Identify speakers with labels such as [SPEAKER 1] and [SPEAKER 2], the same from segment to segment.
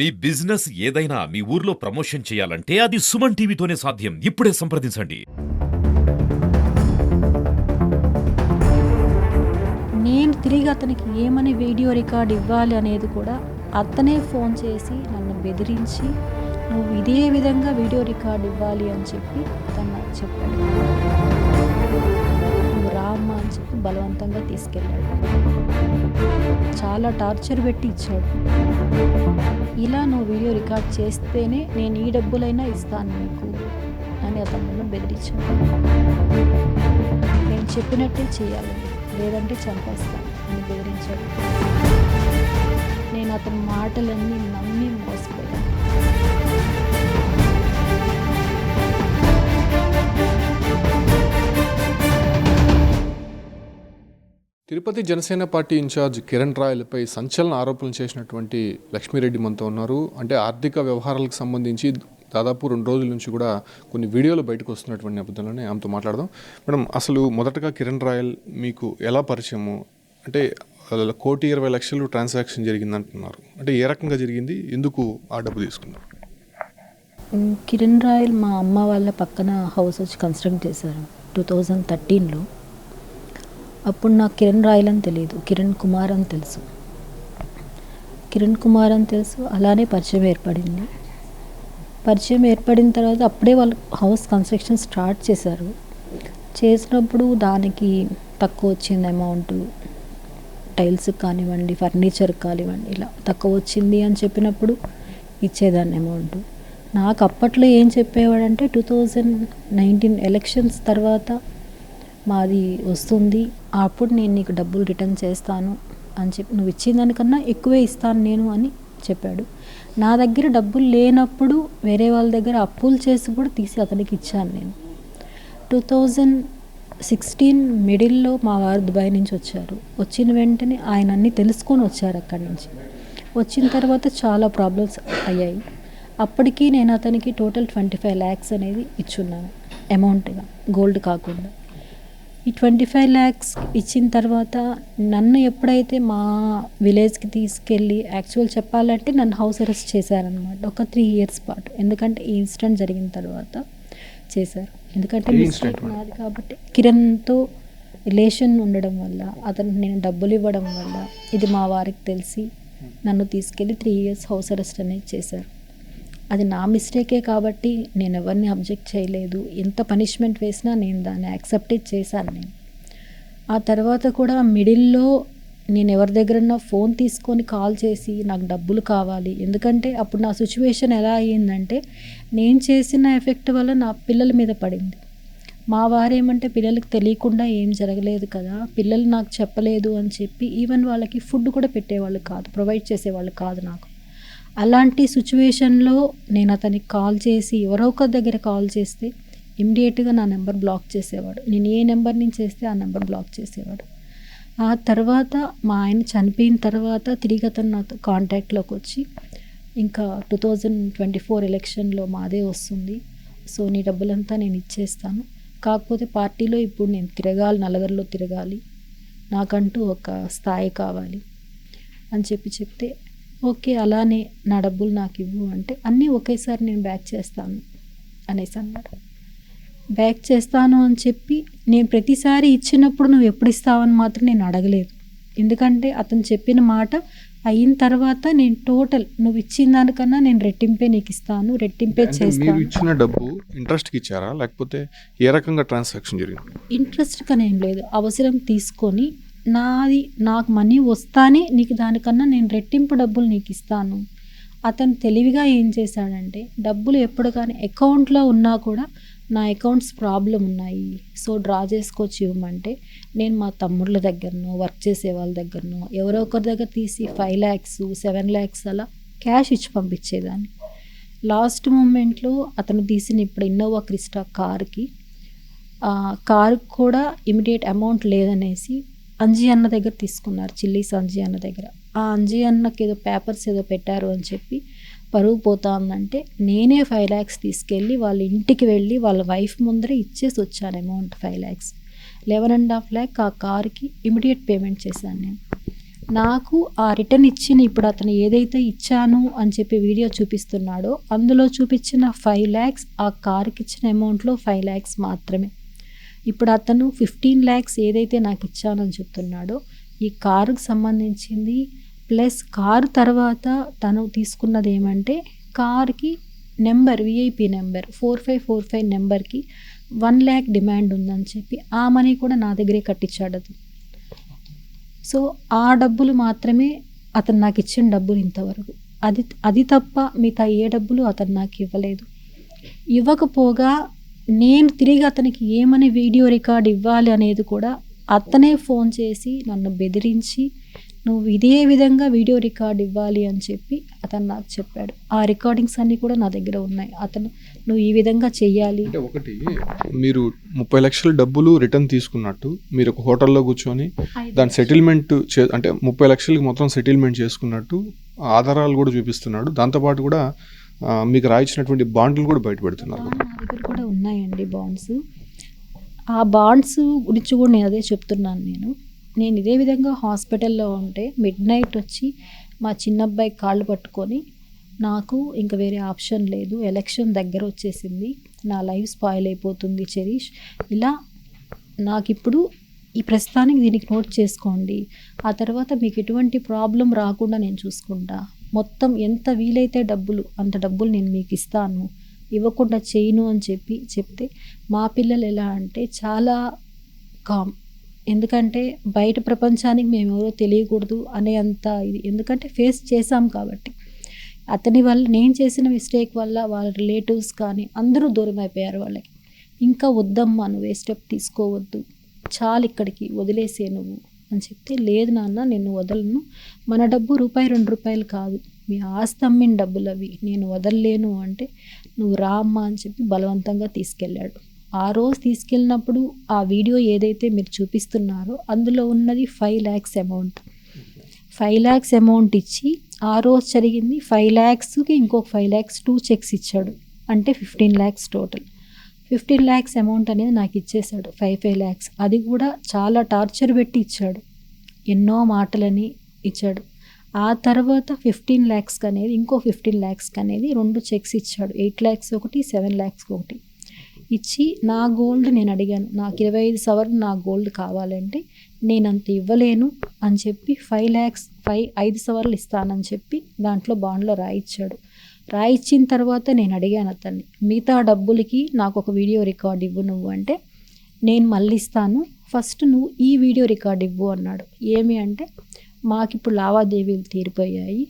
[SPEAKER 1] మీ business ఏదైనా మీ ఊర్లో promotion చేయాలంటే అది సుమన్ టీవీతోనే సాధ్యం. ఇప్పుడే సంప్రదించండి.
[SPEAKER 2] నేను తిరిగి అతనికి ఏమని వీడియో రికార్డ్ ఇవ్వాలి అనేది కూడా అతనే ఫోన్ చేసి నన్ను బెదిరించి నువ్వు ఇదే విధంగా వీడియో రికార్డ్ ఇవ్వాలి అని చెప్పి అతను నాకు చెప్పాడు. నువ్వు రామ్మా అని చెప్పి బలవంతంగా తీసుకెళ్ళాడు. చాలా టార్చర్ పెట్టి ఇచ్చాడు. ఇలా నువ్వు వీడియో రికార్డ్ చేస్తేనే నేను ఈ డబ్బులైనా ఇస్తాను నీకు అని అతను నన్ను బెదిరించాడు. నేను చెప్పినట్టే చేయాలి, లేదంటే చంపేస్తాను అని బెదిరించాడు. నేను అతని మాటలన్నీ నమ్మి మోసపోయాను.
[SPEAKER 3] తిరుపతి జనసేన పార్టీ ఇన్ఛార్జ్ కిరణ్ రాయలపై సంచలన ఆరోపణలు చేసినటువంటి లక్ష్మీరెడ్డి మనతో ఉన్నారు. అంటే ఆర్థిక వ్యవహారాలకు సంబంధించి దాదాపు 2 రోజుల నుంచి కూడా కొన్ని వీడియోలు బయటకు వస్తున్నటువంటి నేపథ్యంలోనే ఆమెతో మాట్లాడదాం. మేడం, అసలు మొదటగా కిరణ్ రాయల్ మీకు ఎలా పరిచయము? అంటే 1,20,00,000 ట్రాన్సాక్షన్ జరిగింది అంటున్నారు. అంటే ఏ రకంగా జరిగింది, ఎందుకు ఆ డబ్బు తీసుకున్నారు?
[SPEAKER 2] కిరణ్ రాయల్ మా అమ్మ వాళ్ళ పక్కన హౌస్ వచ్చి కన్స్ట్రక్ట్ చేశారు 2013లో. అప్పుడు నాకు కిరణ్ రాయల్ అని తెలియదు, కిరణ్ కుమార్ అని తెలుసు. అలానే పరిచయం ఏర్పడింది. పరిచయం ఏర్పడిన తర్వాత అప్పుడే వాళ్ళు హౌస్ కన్స్ట్రక్షన్ స్టార్ట్ చేశారు. చేసినప్పుడు దానికి తక్కువ వచ్చింది అమౌంట్, టైల్స్ కానివ్వండి, ఫర్నిచర్ కానివ్వండి, ఇలా తక్కువ వచ్చింది అని చెప్పినప్పుడు ఇచ్చేదాన్ని అమౌంట్. నాకు అప్పట్లో ఏం చెప్పేవాడంటే 2019 ఎలక్షన్స్ తర్వాత మాది వస్తుంది, అప్పుడు నేను నీకు డబ్బులు రిటర్న్ చేస్తాను అని చెప్పి, నువ్వు ఇచ్చిన దానికన్నా ఎక్కువే ఇస్తాను నేను అని చెప్పాడు. నా దగ్గర డబ్బులు లేనప్పుడు వేరే వాళ్ళ దగ్గర అప్పులు చేసి కూడా తీసి అతనికి ఇచ్చాను నేను. 2016 మిడిల్లో మా వారు దుబాయ్ నుంచి వచ్చారు. వచ్చిన వెంటనే ఆయన అన్నీ తెలుసుకొని వచ్చారు అక్కడి నుంచి. వచ్చిన తర్వాత చాలా ప్రాబ్లమ్స్ అయ్యాయి. అప్పటికి నేను అతనికి టోటల్ 25 lakhs అనేది ఇచ్చున్నాను అమౌంట్గా, గోల్డ్ కాకుండా. ఈ 25 lakhs ఇచ్చిన తర్వాత నన్ను ఎప్పుడైతే మా విలేజ్కి తీసుకెళ్ళి, యాక్చువల్ చెప్పాలంటే నన్ను హౌస్ అరెస్ట్ చేశారనమాట ఒక 3 years పాటు. ఎందుకంటే ఈ ఇన్సిడెంట్ జరిగిన తర్వాత చేశారు. ఎందుకంటే మిస్టేక్ నాది కాబట్టి, కిరణ్తో రిలేషన్ ఉండడం వల్ల, అతనికి నేను డబ్బులు ఇవ్వడం వల్ల ఇది మా వారికి తెలిసి నన్ను తీసుకెళ్ళి 3 years హౌస్ అరెస్ట్ అనేది చేశారు. అది నా మిస్టేకే కాబట్టి నేను ఎవరిని అబ్జెక్ట్ చేయలేదు. ఎంత పనిష్మెంట్ వేసినా నేను దాన్ని యాక్సెప్టే చేశాను నేను. ఆ తర్వాత కూడా మిడిల్లో నేను ఎవరి దగ్గరన్నా ఫోన్ తీసుకొని కాల్ చేసి నాకు డబ్బులు కావాలి, ఎందుకంటే అప్పుడు నా సిచ్యువేషన్ ఎలా అయ్యిందంటే నేను చేసిన ఎఫెక్ట్ వల్ల నా పిల్లల మీద పడింది. మా వారేమంటే పిల్లలకి తెలియకుండా ఏం జరగలేదు కదా, పిల్లలు నాకు చెప్పలేదు అని చెప్పి ఈవెన్ వాళ్ళకి ఫుడ్ కూడా పెట్టేవాళ్ళు కాదు, ప్రొవైడ్ చేసేవాళ్ళు కాదు నాకు. అలాంటి సిచ్యువేషన్లో నేను అతనికి కాల్ చేసి, ఎవరో ఒకరి దగ్గర కాల్ చేస్తే ఇమ్మీడియట్గా నా నెంబర్ బ్లాక్ చేసేవాడు. నేను ఏ నెంబర్ నుంచి చేస్తే ఆ నెంబర్ బ్లాక్ చేసేవాడు. ఆ తర్వాత మా ఆయన చనిపోయిన తర్వాత తిరిగి అతను నాతో కాంటాక్ట్లోకి వచ్చి, ఇంకా 2024 ఎలక్షన్లో మాదే వస్తుంది, సో నీ డబ్బులంతా నేను ఇచ్చేస్తాను, కాకపోతే పార్టీలో ఇప్పుడు నేను తిరగాలి, నలుగురిలో తిరగాలి, నాకంటూ ఒక స్థాయి కావాలి అని చెప్తే, ఓకే అలానే నా డబ్బులు నాకు ఇవ్వు అంటే, అన్నీ ఒకేసారి నేను బ్యాక్ చేస్తాను అనేసి అన్నాడు. బ్యాక్ చేస్తాను అని చెప్పి, నేను ప్రతిసారి ఇచ్చినప్పుడు నువ్వు ఎప్పుడు ఇస్తావని మాత్రం నేను అడగలేదు. ఎందుకంటే అతను చెప్పిన మాట అయిన తర్వాత నేను టోటల్ నువ్వు ఇచ్చిన దానికన్నా నేను రెట్టింపే నీకు ఇస్తాను, రెట్టింపే చేస్తాను.
[SPEAKER 3] ఇచ్చిన డబ్బు ఇంట్రెస్ట్కి ఇచ్చారా, లేకపోతే ఏ రకంగా ట్రాన్సాక్షన్ జరిగింది?
[SPEAKER 2] ఇంట్రెస్ట్ కానీ ఏం లేదు, అవసరం తీసుకొని నాకు మనీ వస్తానే నీకు దానికన్నా నేను రెట్టింపు డబ్బులు నీకు ఇస్తాను. అతను తెలివిగా ఏం చేశాడంటే, డబ్బులు ఎప్పుడు కానీ అకౌంట్లో ఉన్నా కూడా నా అకౌంట్స్ ప్రాబ్లం ఉన్నాయి, సో డ్రా చేసుకొచ్చి ఇవ్వమంటే నేను మా తమ్ముళ్ళ దగ్గరనో, వర్క్ చేసే వాళ్ళ దగ్గరనో, ఎవరో ఒకరి దగ్గర తీసి 5 lakhs 7 lakhs అలా క్యాష్ ఇచ్చి పంపించేదాన్ని. లాస్ట్ మూమెంట్లో అతను తీసిన ఇప్పుడు ఇన్నోవా క్రిస్టా కారుకి కూడా ఇమీడియట్ అమౌంట్ లేదనేసి అంజీ అన్న దగ్గర తీసుకున్నారు, చిల్లీస్ అంజీ అన్న దగ్గర. ఆ అంజీ అన్నకి ఏదో పేపర్స్ ఏదో పెట్టారు అని చెప్పి పరుగు పోతా ఉందంటే నేనే 5 lakhs తీసుకెళ్ళి వాళ్ళ ఇంటికి వెళ్ళి వాళ్ళ వైఫ్ ముందర ఇచ్చేసి వచ్చాను అమౌంట్ 5 lakhs. 11.5 lakh ఆ కార్కి ఇమీడియట్ పేమెంట్ చేశాను నేను. నాకు ఆ రిటర్న్ ఇచ్చిన ఇప్పుడు అతను ఏదైతే ఇచ్చాను అని చెప్పి వీడియో చూపిస్తున్నాడో అందులో చూపించిన 5 lakhs ఆ కార్కి ఇచ్చిన అమౌంట్లో 5 lakhs మాత్రమే. ఇప్పుడు అతను 15 lakhs ఏదైతే నాకు ఇచ్చానని చెప్తున్నాడో ఈ కారుకు సంబంధించింది ప్లస్ కారు తర్వాత తను తీసుకున్నది ఏమంటే కార్కి నెంబర్ విఐపి నెంబర్ 4545 నెంబర్కి 1 lakh డిమాండ్ ఉందని చెప్పి ఆ మనీ కూడా నా దగ్గరే కట్టించాడు అతను. సో ఆ డబ్బులు మాత్రమే అతను నాకు ఇచ్చిన డబ్బులు ఇంతవరకు. అది తప్ప మిగతా ఏ డబ్బులు అతను నాకు ఇవ్వలేదు. ఇవ్వకపోగా నేను తిరిగి అతనికి ఏమని వీడియో రికార్డ్ ఇవ్వాలి అనేది కూడా అతనే ఫోన్ చేసి నన్ను బెదిరించి నువ్వు ఇదే విధంగా వీడియో రికార్డ్ ఇవ్వాలి అని చెప్పి అతను నాకు చెప్పాడు. ఆ రికార్డింగ్స్ అన్నీ కూడా నా దగ్గర ఉన్నాయి. అతను నువ్వు ఈ విధంగా చెయ్యాలి.
[SPEAKER 3] అంటే ఒకటి, మీరు 30 లక్షల డబ్బులు రిటర్న్ తీసుకున్నట్టు మీరు ఒక హోటల్లో కూర్చొని దాని సెటిల్మెంట్ అంటే 30 లక్షలకి మొత్తం సెటిల్మెంట్ చేసుకున్నట్టు ఆధారాలు కూడా చూపిస్తున్నాడు. దాంతోపాటు కూడా మీకు రాయించినటువంటి బాండ్లు కూడా బయట పెడుతున్నారు.
[SPEAKER 2] నా దగ్గర కూడా ఉన్నాయండి బాండ్స్. ఆ బాండ్స్ గురించి కూడా నేను అదే చెప్తున్నాను. నేను ఇదే విధంగా హాస్పిటల్లో ఉంటే మిడ్నైట్ వచ్చి మా చిన్నబ్బాయి కాళ్ళు పట్టుకొని నాకు ఇంకా వేరే ఆప్షన్ లేదు, ఎలక్షన్ దగ్గర వచ్చేసింది, నా లైఫ్ స్పాయిల్ అయిపోతుంది చెరీష్, ఇలా నాకు ఇప్పుడు ఈ ప్రస్తుతానికి దీనికి నోట్ చేసుకోండి, ఆ తర్వాత మీకు ఎటువంటి ప్రాబ్లం రాకుండా నేను చూసుకుంటా, మొత్తం ఎంత వీలైతే డబ్బులు అంత డబ్బులు నేను మీకు ఇస్తాను, ఇవ్వకుండా చేయను అని చెప్తే మా పిల్లలు ఎలా అంటే చాలా కామ్. ఎందుకంటే బయట ప్రపంచానికి మేము ఎవరో తెలియకూడదు అనే అంత ఇది, ఎందుకంటే ఫేస్ చేసాం కాబట్టి. అతని వల్ల నేను చేసిన మిస్టేక్ వల్ల వాళ్ళ రిలేటివ్స్ కానీ అందరూ దూరం అయిపోయారు వాళ్ళకి. ఇంకా వద్దమ్మా నువ్వు ఏ స్టెప్ తీసుకోవద్దు, చాలు ఇక్కడికి వదిలేసే నువ్వు అని చెప్తే, లేదు నాన్న నేను వదలను, మన డబ్బు ₹2 కాదు, మీ ఆస్తి అమ్మిన డబ్బులు అవి, నేను వదలలేను అంటే నువ్వు రా అమ్మా అని చెప్పి బలవంతంగా తీసుకెళ్ళాడు. ఆ రోజు తీసుకెళ్ళినప్పుడు ఆ వీడియో ఏదైతే మీరు చూపిస్తున్నారో అందులో ఉన్నది 5 lakhs అమౌంట్. 5 lakhs అమౌంట్ ఇచ్చి ఆ రోజు జరిగింది 5 lakhsకి ఇంకొక 5 lakhs 2 చెక్స్ ఇచ్చాడు. అంటే 15 lakhs టోటల్. 15 lakhs అమౌంట్ అనేది నాకు ఇచ్చేశాడు. 5 lakhs అది కూడా చాలా టార్చర్ పెట్టి ఇచ్చాడు, ఎన్నో మాటలని ఇచ్చాడు. ఆ తర్వాత 15 lakhs అనేది ఇంకో 15 lakhs అనేది 2 చెక్స్ ఇచ్చాడు. 8 lakhs ఒకటి, 7 lakhs ఒకటి ఇచ్చి నా గోల్డ్ నేను అడిగాను, నాకు 25 సవర్లు నా గోల్డ్ కావాలంటే నేను అంత ఇవ్వలేను అని చెప్పి 5 lakhs 5 సవర్లు ఇస్తానని చెప్పి దాంట్లో బాండ్లో రాయిచ్చాడు. రాయిచ్చిన తర్వాత నేను అడిగాను అతన్ని, మిగతా డబ్బులకి నాకు ఒక వీడియో రికార్డ్ ఇవ్వు నువ్వు అంటే, నేను మళ్ళీ ఇస్తాను, ఫస్ట్ నువ్వు ఈ వీడియో రికార్డ్ ఇవ్వు అన్నాడు. ఏమి అంటే, మాకిప్పుడు లావాదేవీలు తీరిపోయాయి,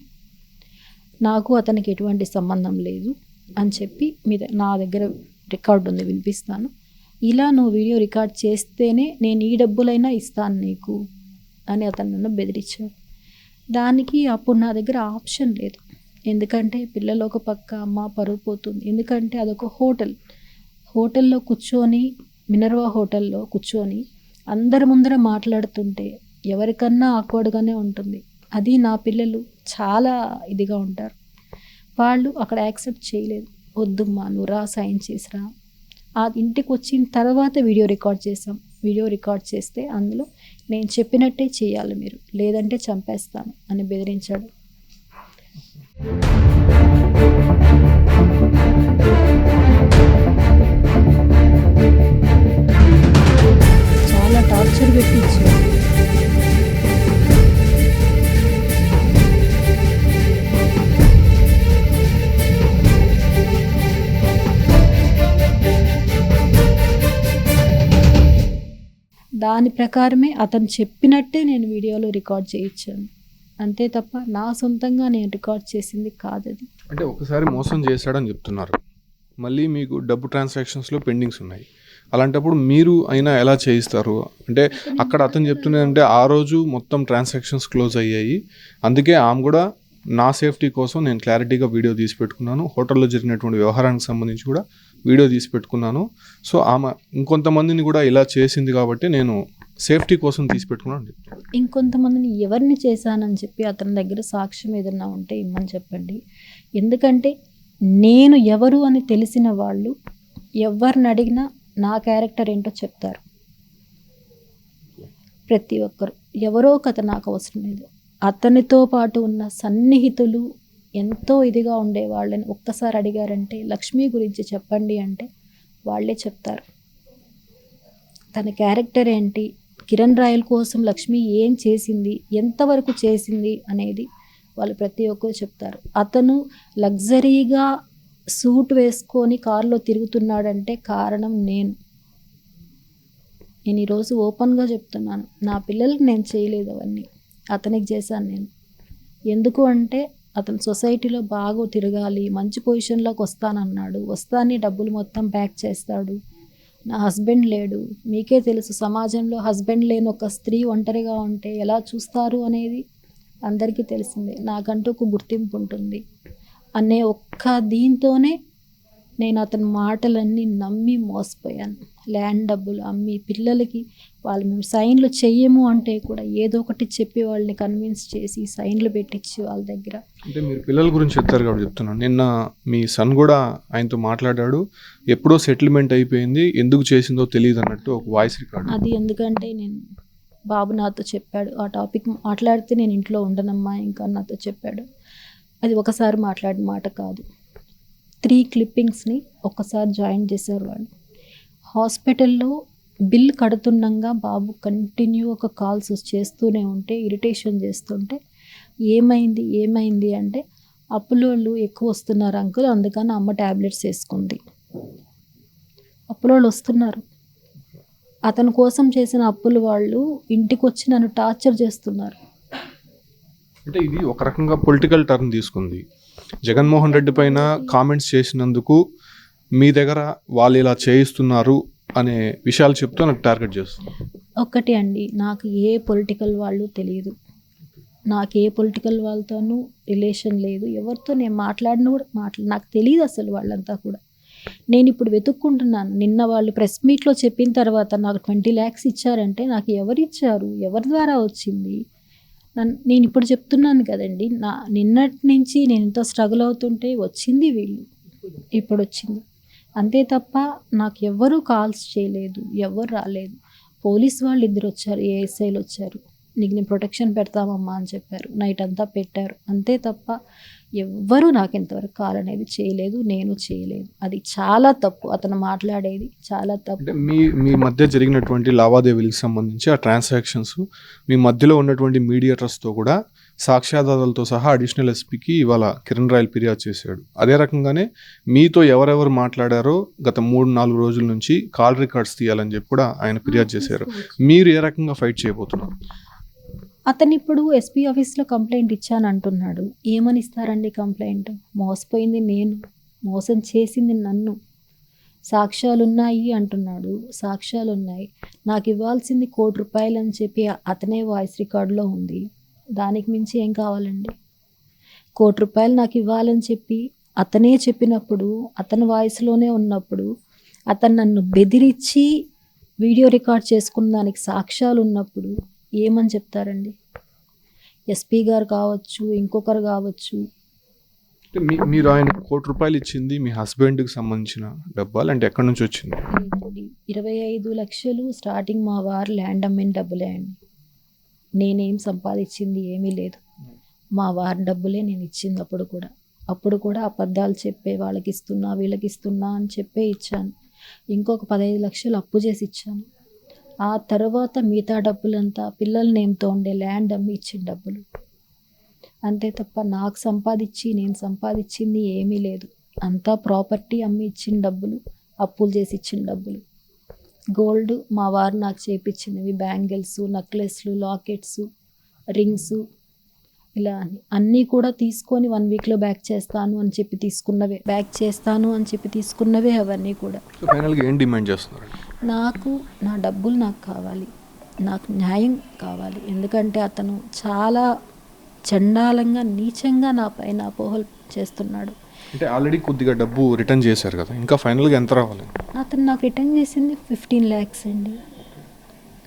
[SPEAKER 2] నాకు అతనికి ఎటువంటి సంబంధం లేదు అని చెప్పి నా దగ్గర రికార్డు ఉంది వినిపిస్తాను, ఇలా నువ్వు వీడియో రికార్డ్ చేస్తేనే నేను ఈ డబ్బులైనా ఇస్తాను నీకు అని అతను నన్ను బెదిరించాడు. దానికి అప్పుడు నా దగ్గర ఆప్షన్ లేదు, ఎందుకంటే పిల్లలు ఒక పక్క, అమ్మ పరువు పోతుంది. ఎందుకంటే అదొక హోటల్లో కూర్చొని, మినర్వా హోటల్లో కూర్చొని అందరి ముందర మాట్లాడుతుంటే ఎవరికన్నా ఆక్వర్డ్గానే ఉంటుంది. అది నా పిల్లలు చాలా ఇదిగా ఉంటారు, వాళ్ళు అక్కడ యాక్సెప్ట్ చేయలేదు. వద్దమ్మా నువ్వు రా, సైన్ చేసిరా. ఆ ఇంటికి వచ్చిన తర్వాత వీడియో రికార్డ్ చేసాం. వీడియో రికార్డ్ చేస్తే అందులో నేను చెప్పినట్టే చేయాలి మీరు, లేదంటే చంపేస్తాను అని బెదిరించాడు. చాలా టార్చర్ పెట్టి ఇచ్చాడు. దాని ప్రకారమే అతను చెప్పినట్టే నేను వీడియోలో రికార్డ్ చేయించాను, అంతే తప్ప నా సొంతంగా నేను రికార్డ్ చేసింది కాదు అది.
[SPEAKER 3] అంటే ఒకసారి మోసం చేశాడని చెప్తున్నారు, మళ్ళీ మీకు డబ్బు ట్రాన్సాక్షన్స్లో పెండింగ్స్ ఉన్నాయి. అలాంటప్పుడు మీరు అయినా ఎలా చేయిస్తారు? అంటే అక్కడ అతను చెప్తున్నదంటే ఆ రోజు మొత్తం ట్రాన్సాక్షన్స్ క్లోజ్ అయ్యాయి, అందుకే ఆమె కూడా నా సేఫ్టీ కోసం నేను క్లారిటీగా వీడియో తీసి పెట్టుకున్నాను, హోటల్లో జరిగినటువంటి వ్యవహారానికి సంబంధించి కూడా వీడియో తీసి పెట్టుకున్నాను. సో ఆమె ఇంకొంతమందిని కూడా ఇలా చేసింది కాబట్టి నేను సేఫ్టీ కోసం తీసి పెట్టుకున్నాను.
[SPEAKER 2] ఇంకొంతమందిని ఎవరిని చేశానని చెప్పి అతని దగ్గర సాక్ష్యం ఏదన్నా ఉంటే ఇమ్మని చెప్పండి. ఎందుకంటే నేను ఎవరు అని తెలిసిన వాళ్ళు ఎవరిని అడిగినా నా క్యారెక్టర్ ఏంటో చెప్తారు. ప్రతి ఒక్కరు ఎవరో కథ నాకు అవసరం లేదు, అతనితో పాటు ఉన్న సన్నిహితులు ఎంతో ఇదిగా ఉండేవాళ్ళని ఒక్కసారి అడిగారంటే లక్ష్మి గురించి చెప్పండి అంటే వాళ్ళే చెప్తారు. తన క్యారెక్టర్ ఏంటి, కిరణ్ రాయల్ కోసం లక్ష్మి ఏం చేసింది, ఎంతవరకు చేసింది అనేది వాళ్ళు ప్రతి ఒక్కరు చెప్తారు. అతను లగ్జరీగా సూట్ వేసుకొని కారులో తిరుగుతున్నాడంటే కారణం నేను ఈరోజు ఓపెన్గా చెప్తున్నాను. నా పిల్లలకి నేను చేయలేదు అవన్నీ, అతనికి చేశాను నేను. ఎందుకు అంటే అతను సొసైటీలో బాగా తిరగాలి, మంచి పొజిషన్లోకి వస్తానన్నాడు. వస్తానే డబ్బులు మొత్తం ప్యాక్ చేస్తాడు. నా హస్బెండ్ లేడు, మీకే తెలుసు సమాజంలో హస్బెండ్ లేని ఒక స్త్రీ ఒంటరిగా ఉంటే ఎలా చూస్తారు అనేది అందరికీ తెలిసిందే. నాకంటూ ఒక గుర్తింపు ఉంటుంది అనే ఒక్క దీంతోనే నేను అతని మాటలన్నీ నమ్మి మోసపోయాను. ల్యాండ్ డబ్బులు అమ్మి పిల్లలకి వాళ్ళు మేము సైన్లు చెయ్యము అంటే కూడా ఏదో ఒకటి చెప్పి వాళ్ళని కన్విన్స్ చేసి సైన్లు పెట్టించి వాళ్ళ దగ్గర.
[SPEAKER 3] అంటే మీరు పిల్లల గురించి చెప్తారు కాబట్టి చెప్తున్నాను. నిన్న మీ సన్ కూడా ఆయనతో మాట్లాడాడు, ఎప్పుడో సెటిల్మెంట్ అయిపోయింది, ఎందుకు చేసిందో తెలియదు అన్నట్టు ఒక వాయిస్ రికార్డ్.
[SPEAKER 2] అది ఎందుకంటే నేను బాబు నాతో చెప్పాడు, ఆ టాపిక్ మాట్లాడితే నేను ఇంట్లో ఉండనమ్మా ఇంకా నాతో చెప్పాడు. అది ఒకసారి మాట్లాడిన మాట కాదు, 3 క్లిప్పింగ్స్ని ఒక్కసారి జాయిన్ చేశారు వాళ్ళు. హాస్పిటల్లో బిల్ కడుతుండగా బాబు కంటిన్యూ ఒక కాల్స్ చేస్తూనే ఉంటే ఇరిటేషన్ చేస్తుంటే ఏమైంది అంటే అప్పులోళ్ళు ఎక్కువ వస్తున్నారు అంకుల్, అందుకని అమ్మ ట్యాబ్లెట్స్ వేసుకుంది. అప్పులోళ్ళు వస్తున్నారు, అతని కోసం చేసిన అప్పులు వాళ్ళు ఇంటికి వచ్చి నన్ను టార్చర్ చేస్తున్నారు.
[SPEAKER 3] అంటే ఇది ఒక రకంగా పొలిటికల్ టర్న్ తీసుకుంది. జగన్మోహన్ రెడ్డి పైన కామెంట్స్ చేసినందుకు మీ దగ్గర వాళ్ళు ఇలా చేయిస్తున్నారు అనే విషయాలు చెప్తూ నాకు టార్గెట్ చేస్తున్నారు.
[SPEAKER 2] ఒక్కటి అండి, నాకు ఏ పొలిటికల్ వాళ్ళు తెలియదు, నాకు ఏ పొలిటికల్ వాళ్ళతోనూ రిలేషన్ లేదు, ఎవరితో నేను మాట్లాడిన కూడా నాకు తెలియదు అసలు వాళ్ళంతా కూడా. నేను ఇప్పుడు వెతుక్కుంటున్నాను. నిన్న వాళ్ళు ప్రెస్ మీట్లో చెప్పిన తర్వాత నాకు 20 lakhs ఇచ్చారంటే నాకు ఎవరు ఇచ్చారు, ఎవరి ద్వారా వచ్చింది? నేను ఇప్పుడు చెప్తున్నాను కదండి, నిన్నటి నుంచి నేను ఇంత స్ట్రగుల్ అవుతుంటే వచ్చింది వీళ్ళు, ఇప్పుడు వచ్చింది అంతే తప్ప నాకు ఎవ్వరూ కాల్స్ చేయలేదు, ఎవరు రాలేదు. పోలీస్ వాళ్ళు 2 వచ్చారు, ఏఎస్ఐలు వచ్చారు, నీకు నేను ప్రొటెక్షన్ పెడతామమ్మా అని చెప్పారు, నైట్ అంతా పెట్టారు. అంతే తప్ప ఎవ్వరూ నాకు ఇంతవరకు కాల్ అనేది చేయలేదు, నేను చేయలేదు. అది చాలా తప్పు, అతను మాట్లాడేది చాలా తప్పు.
[SPEAKER 3] అంటే మీ మధ్య జరిగినటువంటి లావాదేవీలకు సంబంధించి ఆ ట్రాన్సాక్షన్స్ మీ మధ్యలో ఉన్నటువంటి మీడియేటర్స్తో కూడా సాక్ష్యాధారాలతో సహా అడిషనల్ ఎస్పీకి ఇవాళ కిరణ్ రాయల్ ఫిర్యాదు చేశాడు. అదే రకంగానే మీతో ఎవరెవరు మాట్లాడారో గత 3-4 రోజుల నుంచి కాల్ రికార్డ్స్ తీయాలని చెప్పి కూడా ఆయన ఫిర్యాదు చేశారు. మీరు ఏ రకంగా ఫైట్ చేయబోతున్నారు?
[SPEAKER 2] అతను ఇప్పుడు ఎస్పీ ఆఫీస్లో కంప్లైంట్ ఇచ్చాను అంటున్నాడు. ఏమని ఇస్తారండి కంప్లైంట్? మోసపోయింది నేను, మోసం చేసింది నన్ను, సాక్ష్యాలు ఉన్నాయి అంటున్నాడు. సాక్ష్యాలు ఉన్నాయి, నాకు ఇవ్వాల్సింది 1 కోటి రూపాయలు అని చెప్పి అతనే వాయిస్ రికార్డులో ఉంది. దానికి మించి ఏం కావాలండి? 1 కోటి రూపాయలు నాకు ఇవ్వాలని చెప్పి అతనే చెప్పినప్పుడు, అతని వాయిస్లోనే ఉన్నప్పుడు, అతను నన్ను బెదిరించి వీడియో రికార్డ్ చేసుకున్న దానికి సాక్ష్యాలు ఉన్నప్పుడు ఏమని చెప్తారండి? ఎస్పీ గారు కావచ్చు, ఇంకొకరు కావచ్చు.
[SPEAKER 3] మీరు ఆయన 1 కోటి రూపాయలు ఇచ్చింది మీ హస్బెండ్కి సంబంధించిన డబ్బా అంటే ఎక్కడి నుంచి వచ్చింది?
[SPEAKER 2] 25 లక్షలు స్టార్టింగ్ మా వారు ల్యాండ్ అమ్మిన డబ్బులే అండి. నేనేం సంపాదించింది ఏమీ లేదు, మా వారి డబ్బులే నేను ఇచ్చింది. అప్పుడు కూడా అబద్ధాలు చెప్పే వాళ్ళకి ఇస్తున్నా వీళ్ళకి ఇస్తున్నా అని చెప్పే ఇచ్చాను. ఇంకొక 15 లక్షలు అప్పు చేసి ఇచ్చాను. ఆ తర్వాత మిగతా డబ్బులంతా పిల్లల నేమ్తో ఉండే ల్యాండ్ అమ్మి ఇచ్చిన డబ్బులు అంతే తప్ప నాకు నేను సంపాదించింది ఏమీ లేదు. అంతా ప్రాపర్టీ అమ్మి ఇచ్చిన డబ్బులు, అప్పులు చేసి ఇచ్చిన డబ్బులు. గోల్డ్ మా వారు నాకు చేయించినవి, బ్యాంగిల్స్, నెక్లెస్లు, లాకెట్స్, రింగ్స్, ఇలా అన్నీ కూడా తీసుకొని 1 వీక్లో బ్యాక్ చేస్తాను అని చెప్పి తీసుకున్నవే అవన్నీ కూడా.
[SPEAKER 3] ఫైనల్గా ఏం డిమాండ్ చేస్తున్నారు?
[SPEAKER 2] నాకు నా డబ్బులు నాకు కావాలి, నాకు న్యాయం కావాలి. ఎందుకంటే అతను చాలా చండాలంగా నీచంగా నా పైన అపోహలు చేస్తున్నాడు.
[SPEAKER 3] అంటే ఆల్రెడీ కొద్దిగా డబ్బు రిటర్న్ చేశారు కదా, ఇంకా ఫైనల్గా ఎంత రావాలి?
[SPEAKER 2] అతను నాకు రిటర్న్ చేసింది 15 lakhs అండి.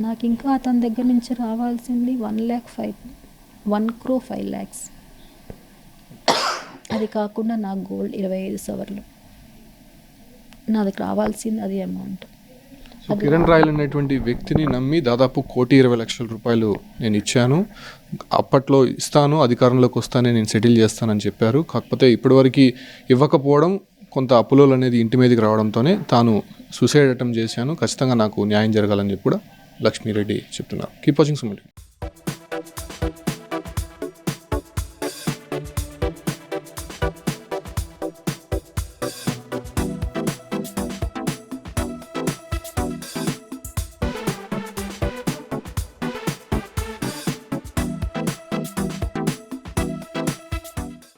[SPEAKER 2] నాకు ఇంకా అతని దగ్గర నుంచి రావాల్సింది 1 crore 5 lakhs. అది కాకుండా నాకు గోల్డ్ 25 సవర్లు నాది రావాల్సింది, అది అమౌంట్.
[SPEAKER 3] సో కిరణ్ రాయల్ అనేటువంటి వ్యక్తిని నమ్మి దాదాపు 1,20,00,000 రూపాయలు నేను ఇచ్చాను, అప్పట్లో ఇస్తాను, అధికారంలోకి వస్తానే నేను సెటిల్ చేస్తానని చెప్పారు. కాకపోతే ఇప్పటివరకు ఇవ్వకపోవడం, కొంత అప్పులోలు అనేది ఇంటి మీదకి రావడంతోనే తాను సూసైడ్ అటెంప్ట్ చేశాను, ఖచ్చితంగా నాకు న్యాయం జరగాలని చెప్పి కూడా లక్ష్మీరెడ్డి చెప్తున్నారు. Keep watching Suman.